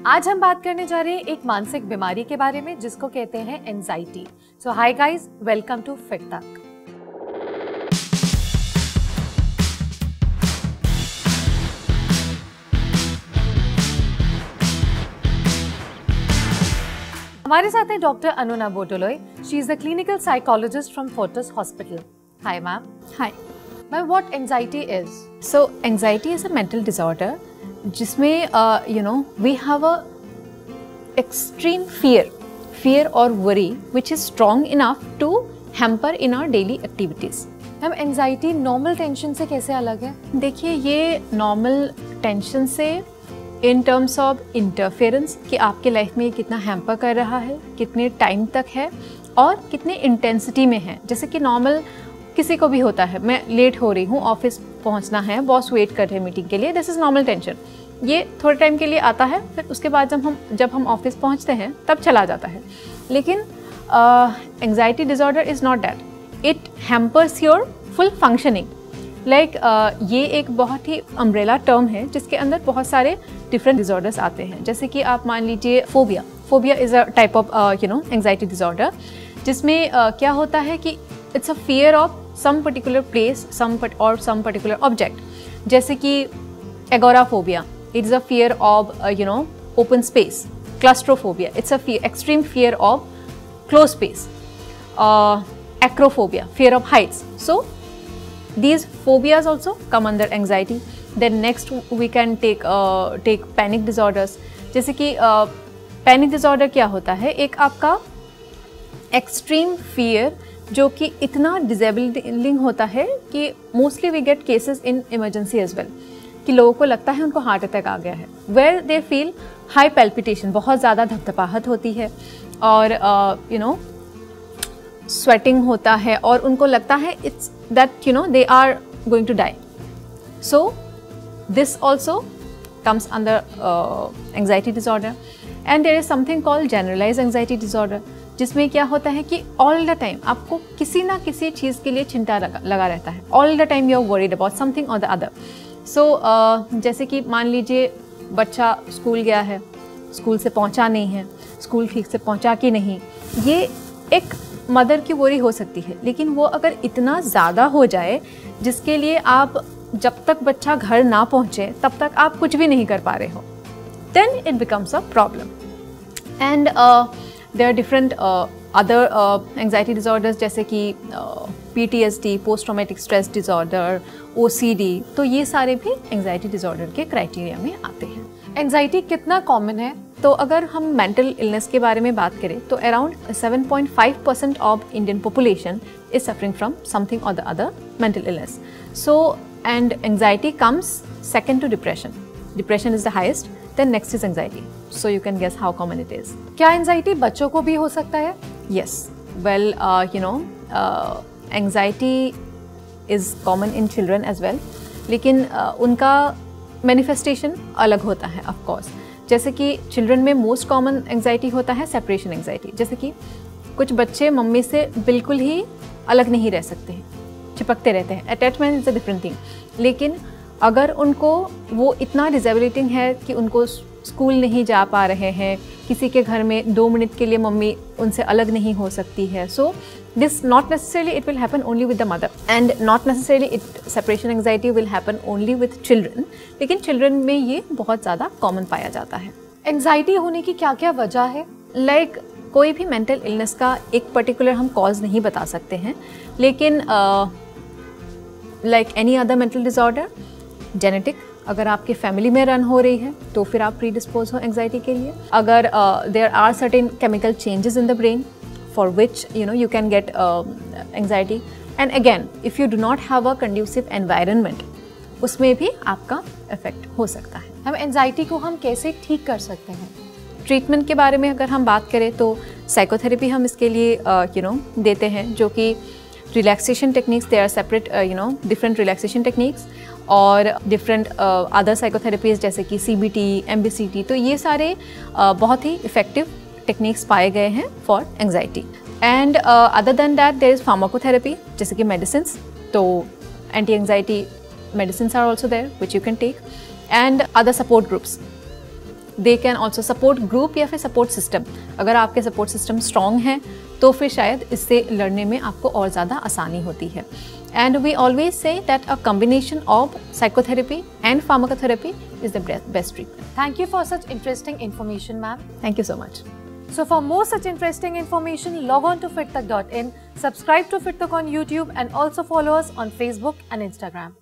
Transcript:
आज हम बात करने जा रहे हैं एक मानसिक बीमारी के बारे में जिसको कहते हैं anxiety. So hi guys, welcome to Fit Tak. हमारे साथ है doctor Anuna Botoloi. She is a clinical psychologist from Fortis hospital. Hi ma'am. Hi ma'am, what anxiety is? So anxiety is a mental disorder जिसमें we have a extreme fear or worry which is strong enough to hamper in our daily activities. Ma'am, anxiety normal tension से कैसे अलग है? देखिए, ये normal tension से in terms of interference कि आपके लाइफ में ये कितना हैम्पर कर रहा है, कितने टाइम तक है और कितने इंटेंसिटी में है। जैसे कि नॉर्मल किसी को भी होता है, मैं लेट हो रही हूँ, ऑफिस पहुँचना है, बॉस वेट कर रहे हैं मीटिंग के लिए, दिस इज़ नॉर्मल टेंशन। ये थोड़े टाइम के लिए आता है, फिर उसके बाद जब हम ऑफिस पहुँचते हैं तब चला जाता है। लेकिन anxiety disorder is not that, it hampers your full functioning. Like ये एक बहुत ही अम्ब्रेला टर्म है जिसके अंदर बहुत सारे डिफरेंट डिसऑर्डर्स आते हैं। जैसे कि आप मान लीजिए phobia is a type of anxiety disorder जिसमें क्या होता है कि it's a fear of some particular place some particular object. जैसे कि agoraphobia, it is a fear of open space. Claustrophobia, it's a extreme fear of closed space. Acrophobia, fear of heights. So these phobias also come under anxiety. Then next we can take panic disorders. जैसे कि panic disorder क्या होता है, एक आपका extreme fear जो कि इतना disabling होता है कि mostly we get cases in emergency as well, कि लोगों को लगता है उनको हार्ट अटैक आ गया है, where they feel high palpitation, बहुत ज़्यादा धपधपाहट होती है और स्वेटिंग होता है और उनको लगता है it's that they are going to die. So this also comes under anxiety disorder. And there is something called generalise anxiety disorder जिसमें क्या होता है कि ऑल द टाइम आपको किसी ना किसी चीज़ के लिए चिंता लगा रहता है। All the time you are worried about something or the other. So जैसे कि मान लीजिए बच्चा स्कूल गया है, स्कूल से पहुंचा नहीं है, स्कूल ठीक से पहुंचा कि नहीं, ये एक मदर की वरी हो सकती है। लेकिन वो अगर इतना ज़्यादा हो जाए जिसके लिए आप जब तक बच्चा घर ना पहुंचे तब तक आप कुछ भी नहीं कर पा रहे हो, then it becomes a problem. And there are different other anxiety disorders जैसे कि PTSD, post traumatic stress disorder, OCD, तो ये सारे भी एंजाइटी डिसऑर्डर के क्राइटेरिया में आते हैं। एंजाइटी कितना कॉमन है? तो अगर हम मेंटल इलनेस के बारे में बात करें तो around 7.5% of Indian population is suffering from something or the other mental illness. So and anxiety comes second to depression. Depression is the highest, then next is anxiety. So you can guess how common it is. क्या anxiety बच्चों को भी हो सकता है? Yes, well, anxiety is common in children as well, लेकिन उनका manifestation अलग होता है ऑफ कोर्स। जैसे कि चिल्ड्रन में मोस्ट कॉमन एंजाइटी होता है सेपरेशन एंजाइटी। जैसे कि कुछ बच्चे मम्मी से बिल्कुल ही अलग नहीं रह सकते हैं, चिपकते रहते हैं। Attachment is a different thing. लेकिन अगर उनको वो इतना डिसेबिलिटिंग है कि उनको स्कूल नहीं जा पा रहे हैं, किसी के घर में 2 मिनट के लिए मम्मी उनसे अलग नहीं हो सकती है, so this not necessarily it will happen only with the mother and not necessarily it separation anxiety will happen only with children. लेकिन चिल्ड्रन में ये बहुत ज़्यादा कॉमन पाया जाता है। एंजाइटी होने की क्या क्या वजह है? लाइक कोई भी मेंटल इलनेस का एक पर्टिकुलर हम कॉज नहीं बता सकते हैं, लेकिन like any other mental disorder, genetic, अगर आपके फैमिली में रन हो रही है तो फिर आप प्रीडिस्पोज हो एंजाइटी के लिए। अगर there are certain chemical changes in the brain for which you can get anxiety, and again if you do not have a conducive environment, उसमें भी आपका इफेक्ट हो सकता है। हम एंजाइटी को हम कैसे ठीक कर सकते हैं? ट्रीटमेंट के बारे में अगर हम बात करें तो साइकोथेरेपी हम इसके लिए देते हैं, जो कि relaxation techniques, they are separate different relaxation techniques और डिफरेंट अदर साइकोथेरेपीज जैसे कि CBT, MBCT, तो ये सारे बहुत ही इफ़ेक्टिव टेक्निक्स पाए गए हैं for anxiety. And other than that there is pharmacotherapy, जैसे कि मेडिसिन्स, तो anti anxiety medicines are also there which you can take, and other support groups they can also support group या फिर support system. अगर आपके support system strong हैं तो फिर शायद इससे लड़ने में आपको और ज़्यादा आसानी होती है। And we always say that a combination of psychotherapy and pharmacotherapy is the best treatment. Thank you for such interesting information, ma'am. Thank you so much. So for more such interesting information, log on to fittak.in, subscribe to Fittak on YouTube and also follow us on Facebook and Instagram.